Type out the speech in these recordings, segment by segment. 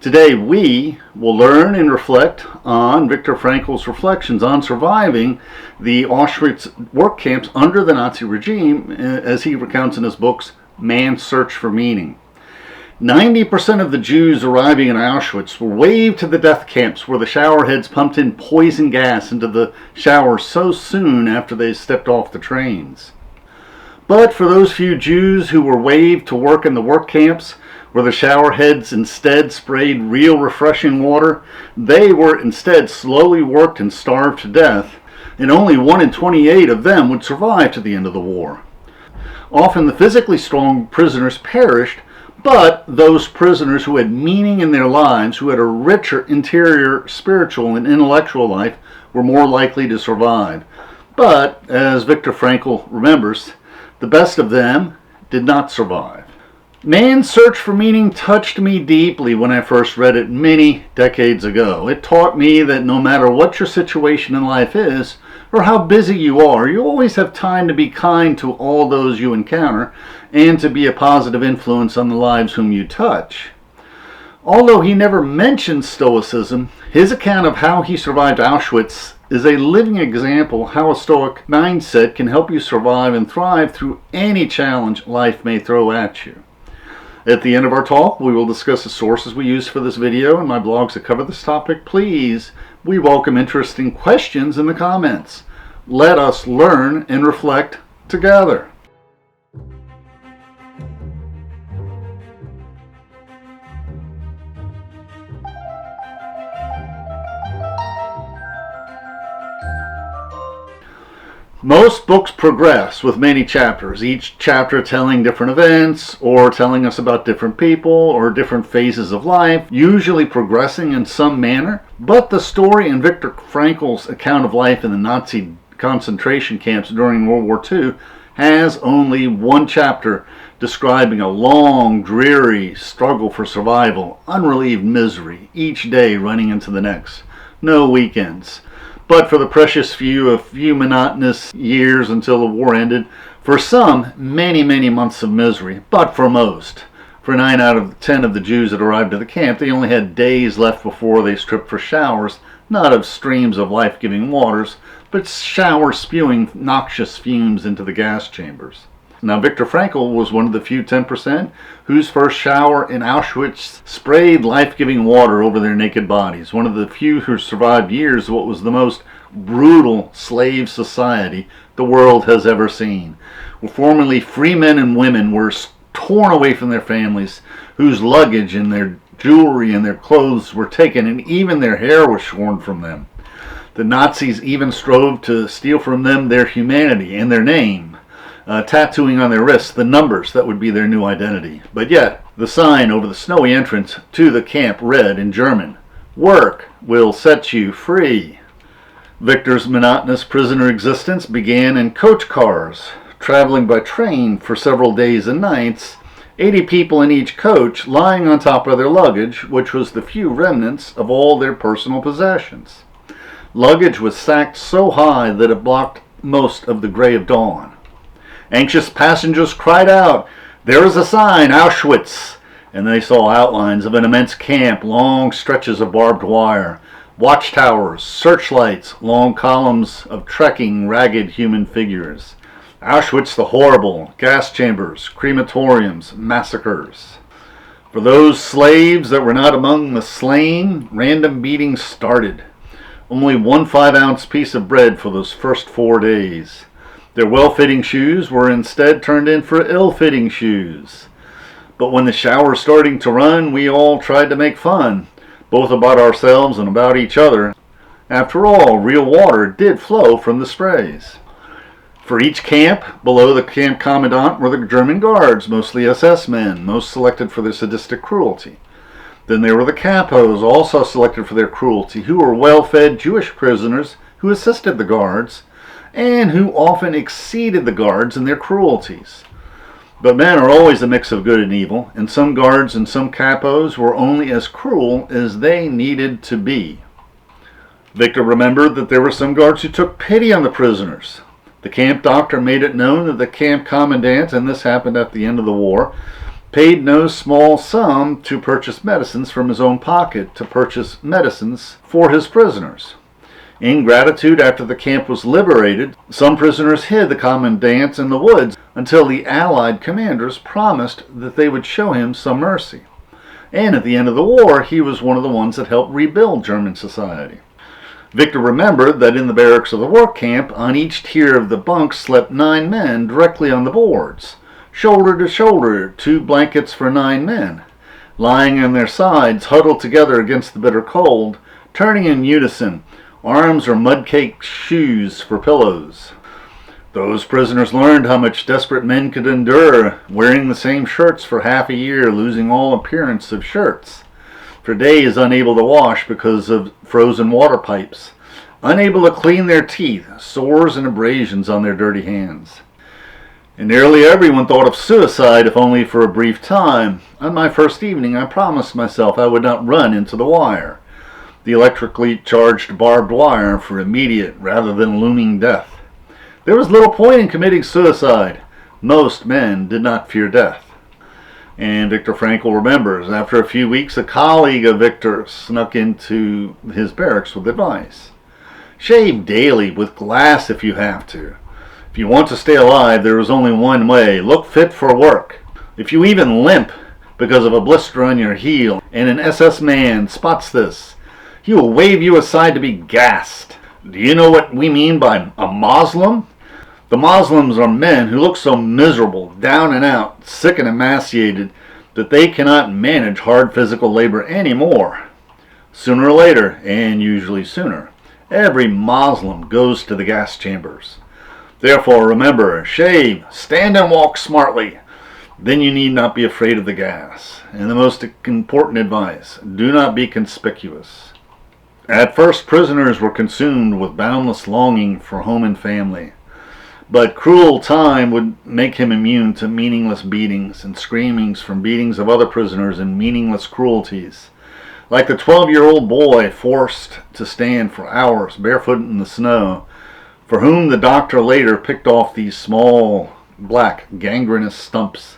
Today we will learn and reflect on Viktor Frankl's reflections on surviving the Auschwitz work camps under the Nazi regime, as he recounts in his books, Man's Search for Meaning. 90% of the Jews arriving in Auschwitz were waved to the death camps where the shower heads pumped in poison gas into the showers so soon after they stepped off the trains. But for those few Jews who were waved to work in the work camps, where the shower heads instead sprayed real refreshing water, they were instead slowly worked and starved to death, and only 1 in 28 of them would survive to the end of the war. Often the physically strong prisoners perished, but those prisoners who had meaning in their lives, who had a richer interior spiritual and intellectual life, were more likely to survive. But, as Viktor Frankl remembers, the best of them did not survive. Man's Search for Meaning touched me deeply when I first read it many decades ago. It taught me that no matter what your situation in life is, or how busy you are, you always have time to be kind to all those you encounter, and to be a positive influence on the lives whom you touch. Although he never mentioned stoicism, his account of how he survived Auschwitz is a living example how a stoic mindset can help you survive and thrive through any challenge life may throw at you. At the end of our talk, we will discuss the sources we use for this video and my blogs that cover this topic. Please, we welcome interesting questions in the comments. Let us learn and reflect together. Most books progress with many chapters, each chapter telling different events or telling us about different people or different phases of life, usually progressing in some manner. But the story in Viktor Frankl's account of life in the Nazi concentration camps during World War II has only one chapter describing a long, dreary struggle for survival, unrelieved misery, each day running into the next. No weekends. But for the precious few, a few monotonous years until the war ended. For some, many, many months of misery. But for most, for 9 out of 10 of the Jews that arrived at the camp, they only had days left before they stripped for showers, not of streams of life-giving waters, but showers spewing noxious fumes into the gas chambers. Now, Viktor Frankl was one of the few 10% whose first shower in Auschwitz sprayed life-giving water over their naked bodies. One of the few who survived years of what was the most brutal slave society the world has ever seen. Where formerly free men and women were torn away from their families, whose luggage and their jewelry and their clothes were taken, and even their hair was shorn from them. The Nazis even strove to steal from them their humanity and their name. Tattooing on their wrists the numbers that would be their new identity. But yet, the sign over the snowy entrance to the camp read in German, "Work will set you free." Viktor's monotonous prisoner existence began in coach cars, traveling by train for several days and nights, 80 people in each coach lying on top of their luggage, which was the few remnants of all their personal possessions. Luggage was stacked so high that it blocked most of the gray of dawn. Anxious passengers cried out, "There is a sign, Auschwitz!" And they saw outlines of an immense camp, long stretches of barbed wire, watchtowers, searchlights, long columns of trekking, ragged human figures. Auschwitz the horrible, gas chambers, crematoriums, massacres. For those slaves that were not among the slain, random beatings started. Only 1 5-ounce piece of bread for those first 4 days. Their well-fitting shoes were instead turned in for ill-fitting shoes. But when the shower was starting to run, we all tried to make fun, both about ourselves and about each other. After all, real water did flow from the sprays. For each camp, below the camp commandant were the German guards, mostly SS men, most selected for their sadistic cruelty. Then there were the capos, also selected for their cruelty, who were well-fed Jewish prisoners who assisted the guards, and who often exceeded the guards in their cruelties. But men are always a mix of good and evil, and some guards and some capos were only as cruel as they needed to be. Viktor remembered that there were some guards who took pity on the prisoners. The camp doctor made it known that the camp commandant, and this happened at the end of the war, paid no small sum to purchase medicines from his own pocket to purchase medicines for his prisoners. In gratitude, after the camp was liberated, some prisoners hid the commandant in the woods until the Allied commanders promised that they would show him some mercy. And at the end of the war, he was one of the ones that helped rebuild German society. Viktor remembered that in the barracks of the work camp, on each tier of the bunks slept 9 men directly on the boards, shoulder to shoulder, 2 blankets for 9 men, lying on their sides, huddled together against the bitter cold, turning in unison, arms or mud-caked shoes for pillows. Those prisoners learned how much desperate men could endure, wearing the same shirts for half a year, losing all appearance of shirts, for days unable to wash because of frozen water pipes, unable to clean their teeth, sores and abrasions on their dirty hands. And nearly everyone thought of suicide, if only for a brief time. On my first evening, I promised myself I would not run into the wire, the electrically charged barbed wire, for immediate rather than looming death. There was little point in committing suicide. Most men did not fear death. And Viktor Frankl remembers, after a few weeks, a colleague of Viktor snuck into his barracks with advice. Shave daily with glass if you have to. If you want to stay alive, there is only one way. Look fit for work. If you even limp because of a blister on your heel, and an SS man spots this, he will wave you aside to be gassed. Do you know what we mean by a Muslim? The Muslims are men who look so miserable, down and out, sick and emaciated, that they cannot manage hard physical labor anymore. Sooner or later, and usually sooner, every Muslim goes to the gas chambers. Therefore, remember, shave, stand and walk smartly. Then you need not be afraid of the gas. And the most important advice, do not be conspicuous. At first, prisoners were consumed with boundless longing for home and family. But cruel time would make him immune to meaningless beatings and screamings from beatings of other prisoners and meaningless cruelties. Like the 12-year-old boy forced to stand for hours barefoot in the snow, for whom the doctor later picked off these small, black, gangrenous stumps.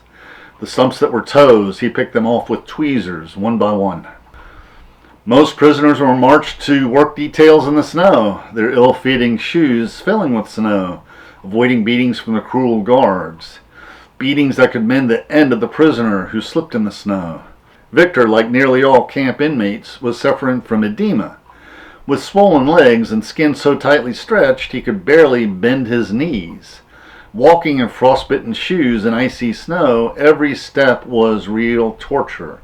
The stumps that were toes, he picked them off with tweezers, one by one. Most prisoners were marched to work details in the snow, their ill-fitting shoes filling with snow, avoiding beatings from the cruel guards, beatings that could mend the end of the prisoner who slipped in the snow. Viktor, like nearly all camp inmates, was suffering from edema. With swollen legs and skin so tightly stretched he could barely bend his knees. Walking in frostbitten shoes in icy snow, every step was real torture.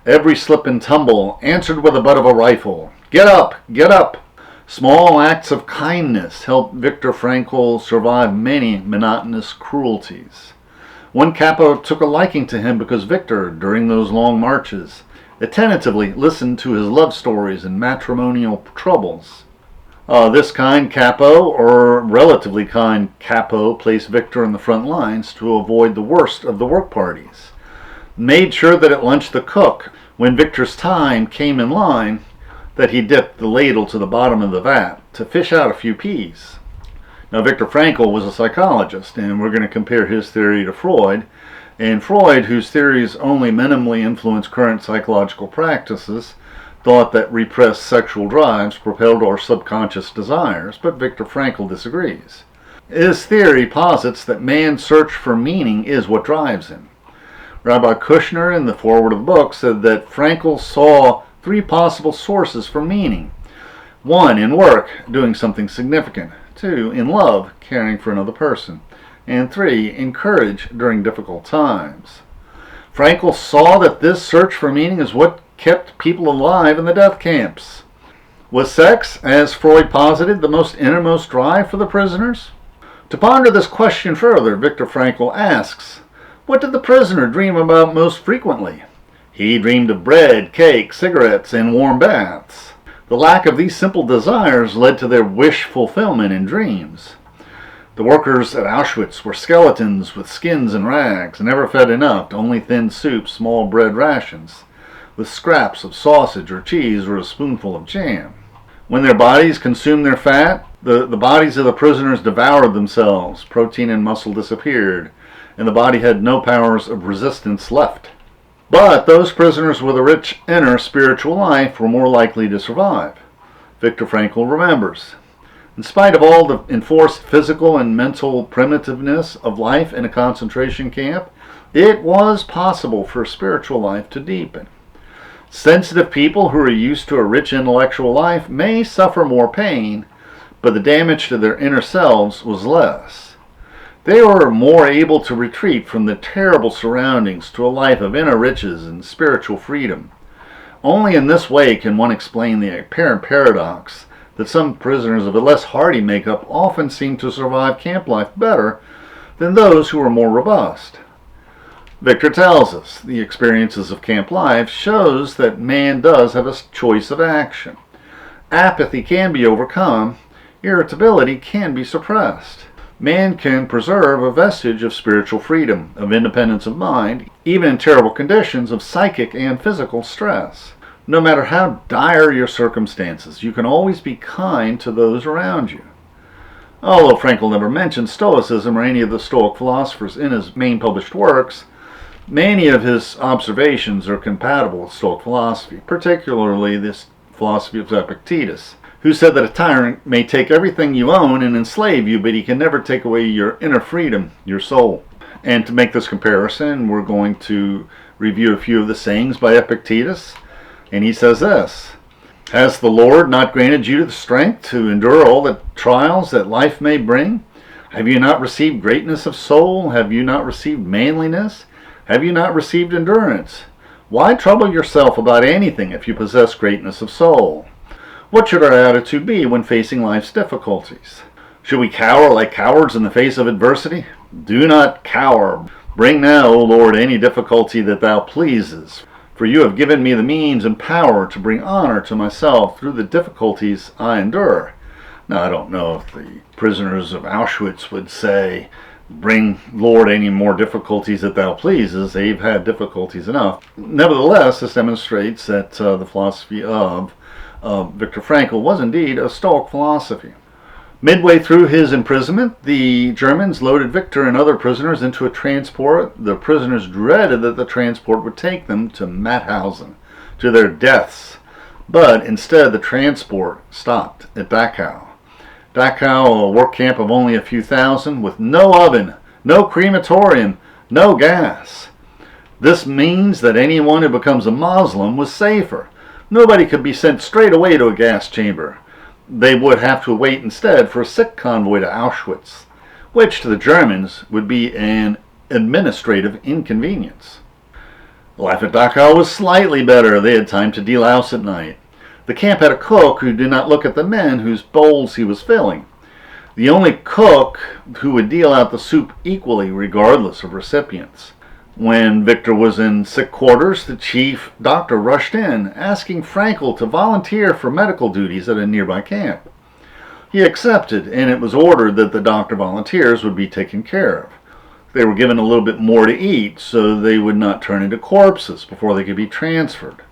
Every slip and tumble answered with the butt of a rifle. Get up! Get up! Small acts of kindness helped Viktor Frankl survive many monotonous cruelties. One capo took a liking to him because Viktor, during those long marches, attentively listened to his love stories and matrimonial troubles. This kind capo, or relatively kind capo, placed Viktor in the front lines to avoid the worst of the work parties. Made sure that at lunch the cook, when Viktor's time came in line, that he dipped the ladle to the bottom of the vat to fish out a few peas. Now, Viktor Frankl was a psychologist, and we're going to compare his theory to Freud. And Freud, whose theories only minimally influence current psychological practices, thought that repressed sexual drives propelled our subconscious desires, but Viktor Frankl disagrees. His theory posits that man's search for meaning is what drives him. Rabbi Kushner, in the foreword of the book, said that Frankl saw 3 possible sources for meaning. 1, in work, doing something significant. 2, in love, caring for another person. And 3, in courage during difficult times. Frankl saw that this search for meaning is what kept people alive in the death camps. Was sex, as Freud posited, the most innermost drive for the prisoners? To ponder this question further, Viktor Frankl asks, what did the prisoner dream about most frequently? He dreamed of bread, cake, cigarettes, and warm baths. The lack of these simple desires led to their wish fulfillment in dreams. The workers at Auschwitz were skeletons with skins and rags, never fed enough, only thin soup, small bread rations, with scraps of sausage or cheese or a spoonful of jam. When their bodies consumed their fat, the bodies of the prisoners devoured themselves. Protein and muscle disappeared, and the body had no powers of resistance left. But those prisoners with a rich inner spiritual life were more likely to survive. Viktor Frankl remembers, in spite of all the enforced physical and mental primitiveness of life in a concentration camp, it was possible for spiritual life to deepen. Sensitive people who are used to a rich intellectual life may suffer more pain, but the damage to their inner selves was less. They were more able to retreat from the terrible surroundings to a life of inner riches and spiritual freedom. Only in this way can one explain the apparent paradox that some prisoners of a less hardy makeup often seem to survive camp life better than those who are more robust. Viktor tells us the experiences of camp life shows that man does have a choice of action. Apathy can be overcome, irritability can be suppressed. Man can preserve a vestige of spiritual freedom, of independence of mind, even in terrible conditions of psychic and physical stress. No matter how dire your circumstances, you can always be kind to those around you. Although Frankl never mentioned Stoicism or any of the Stoic philosophers in his main published works, many of his observations are compatible with Stoic philosophy, particularly this philosophy of Epictetus, who said that a tyrant may take everything you own and enslave you, but he can never take away your inner freedom, your soul. And to make this comparison, we're going to review a few of the sayings by Epictetus. And he says this: "Has the Lord not granted you the strength to endure all the trials that life may bring? Have you not received greatness of soul? Have you not received manliness? Have you not received endurance? Why trouble yourself about anything if you possess greatness of soul?" What should our attitude be when facing life's difficulties? Should we cower like cowards in the face of adversity? Do not cower. Bring now, O Lord, any difficulty that thou pleases, for you have given me the means and power to bring honor to myself through the difficulties I endure. Now, I don't know if the prisoners of Auschwitz would say, "Bring, Lord, any more difficulties that thou pleases." They've had difficulties enough. Nevertheless, this demonstrates that the philosophy of Viktor Frankl was indeed a Stoic philosophy. Midway through his imprisonment, the Germans loaded Viktor and other prisoners into a transport. The prisoners dreaded that the transport would take them to Mauthausen, to their deaths. But instead, the transport stopped at Dachau. Dachau, a work camp of only a few thousand, with no oven, no crematorium, no gas. This means that anyone who becomes a Muslim was safer. Nobody could be sent straight away to a gas chamber. They would have to wait instead for a sick convoy to Auschwitz, which to the Germans would be an administrative inconvenience. Life at Dachau was slightly better. They had time to delouse at night. The camp had a cook who did not look at the men whose bowls he was filling. The only cook who would deal out the soup equally, regardless of recipients. When Viktor was in sick quarters, the chief doctor rushed in, asking Frankl to volunteer for medical duties at a nearby camp. He accepted, and it was ordered that the doctor volunteers would be taken care of. They were given a little bit more to eat, so they would not turn into corpses before they could be transferred.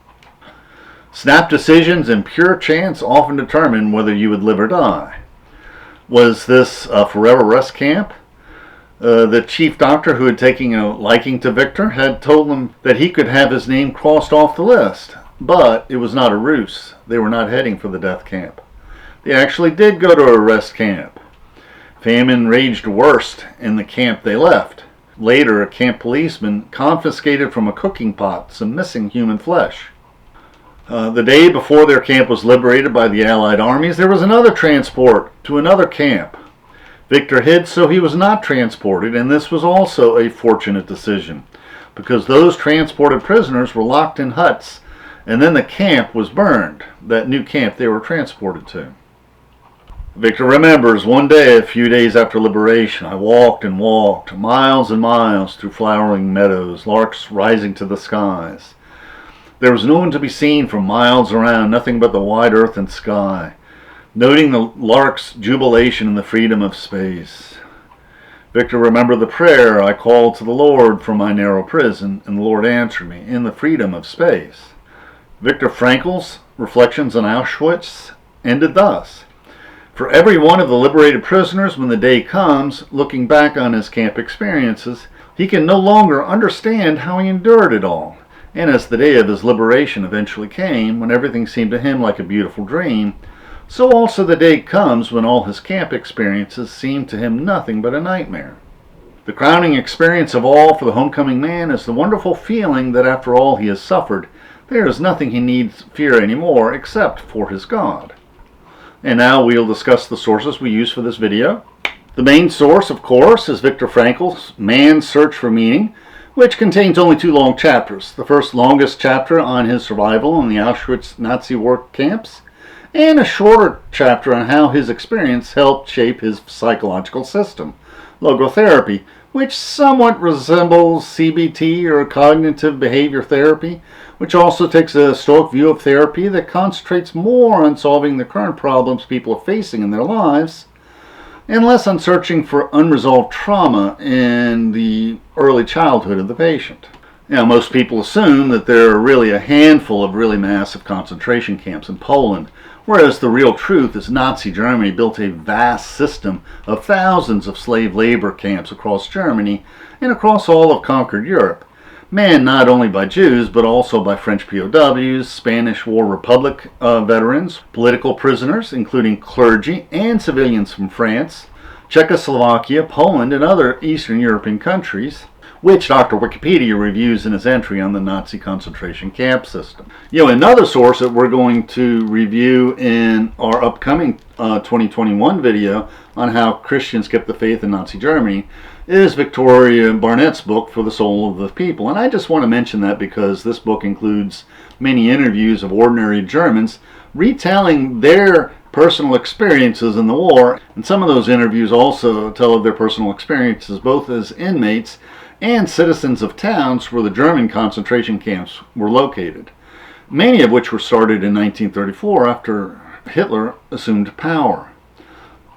Snap decisions and pure chance often determine whether you would live or die. Was this a forever rest camp? The chief doctor, who had taken a liking to Viktor, had told him that he could have his name crossed off the list. But it was not a ruse. They were not heading for the death camp. They actually did go to a rest camp. Famine raged worst in the camp they left. Later, a camp policeman confiscated from a cooking pot some missing human flesh. The day before their camp was liberated by the Allied armies, there was another transport to another camp. Viktor hid so he was not transported, and this was also a fortunate decision, because those transported prisoners were locked in huts, and then the camp was burned, that new camp they were transported to. Viktor remembers, one day, a few days after liberation, I walked and walked, miles and miles through flowering meadows, larks rising to the skies. There was no one to be seen for miles around, nothing but the wide earth and sky, noting the lark's jubilation in the freedom of space. Viktor remembered the prayer, I called to the Lord from my narrow prison, and the Lord answered me in the freedom of space. Viktor Frankl's reflections on Auschwitz ended thus: for every one of the liberated prisoners, when the day comes, looking back on his camp experiences, He can no longer understand how he endured it all. And as the day of his liberation eventually came, when everything seemed to him like a beautiful dream, so also the day comes when all his camp experiences seem to him nothing but a nightmare. The crowning experience of all for the homecoming man is the wonderful feeling that after all he has suffered, there is nothing he needs fear anymore except for his God. And now we'll discuss the sources we use for this video. The main source, of course, is Viktor Frankl's Man's Search for Meaning, which contains only 2 long chapters. The first longest chapter on his survival in the Auschwitz Nazi work camps, and a shorter chapter on how his experience helped shape his psychological system, logotherapy, which somewhat resembles CBT or cognitive behavior therapy, which also takes a stoic view of therapy that concentrates more on solving the current problems people are facing in their lives, and less on searching for unresolved trauma in the early childhood of the patient. Now, most people assume that there are really a handful of really massive concentration camps in Poland, whereas the real truth is Nazi Germany built a vast system of thousands of slave labor camps across Germany and across all of conquered Europe, manned not only by Jews but also by French POWs, Spanish War Republic veterans, political prisoners, including clergy and civilians from France, Czechoslovakia, Poland, and other Eastern European countries, which Dr. Wikipedia reviews in his entry on the Nazi concentration camp system. Another source that we're going to review in our upcoming 2021 video on how Christians kept the faith in Nazi Germany is Victoria Barnett's book, For the Soul of the People. And I just want to mention that because this book includes many interviews of ordinary Germans retelling their personal experiences in the war. And some of those interviews also tell of their personal experiences both as inmates and citizens of towns where the German concentration camps were located, many of which were started in 1934 after Hitler assumed power.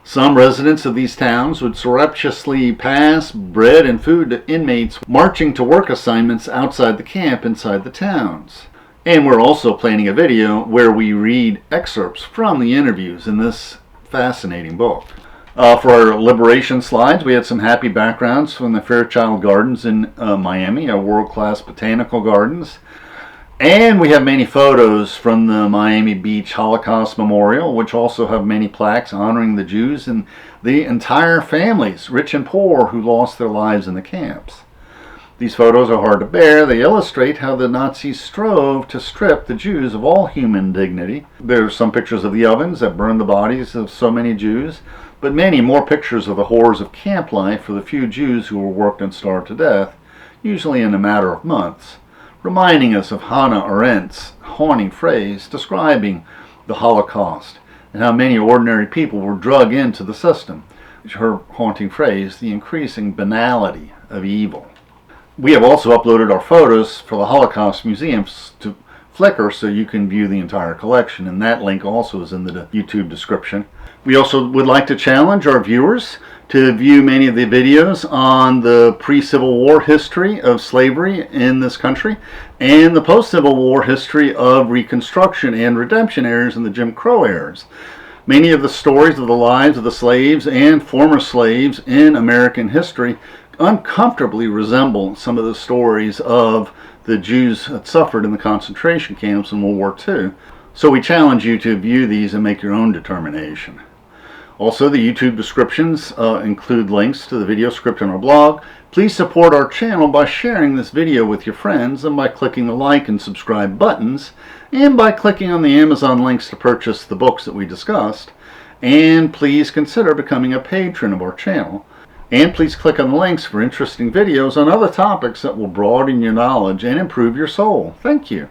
Some residents of these towns would surreptitiously pass bread and food to inmates marching to work assignments outside the camp inside the towns. And we're also planning a video where we read excerpts from the interviews in this fascinating book. For our liberation slides, we had some happy backgrounds from the Fairchild Gardens in Miami, our world-class botanical gardens. And we have many photos from the Miami Beach Holocaust Memorial, which also have many plaques honoring the Jews and the entire families, rich and poor, who lost their lives in the camps. These photos are hard to bear. They illustrate how the Nazis strove to strip the Jews of all human dignity. There are some pictures of the ovens that burned the bodies of so many Jews, but many more pictures of the horrors of camp life for the few Jews who were worked and starved to death, usually in a matter of months, reminding us of Hannah Arendt's haunting phrase describing the Holocaust and how many ordinary people were drug into the system. Her haunting phrase, the increasing banality of evil. We have also uploaded our photos for the Holocaust museums to Flickr so you can view the entire collection, and that link also is in the YouTube description. We also would like to challenge our viewers to view many of the videos on the pre-Civil War history of slavery in this country and the post-Civil War history of Reconstruction and Redemption eras and the Jim Crow eras. Many of the stories of the lives of the slaves and former slaves in American history uncomfortably resemble some of the stories of the Jews that suffered in the concentration camps in World War II. So we challenge you to view these and make your own determination. Also, the YouTube descriptions include links to the video script on our blog. Please support our channel by sharing this video with your friends and by clicking the like and subscribe buttons, and by clicking on the Amazon links to purchase the books that we discussed. And please consider becoming a patron of our channel. And please click on the links for interesting videos on other topics that will broaden your knowledge and improve your soul. Thank you.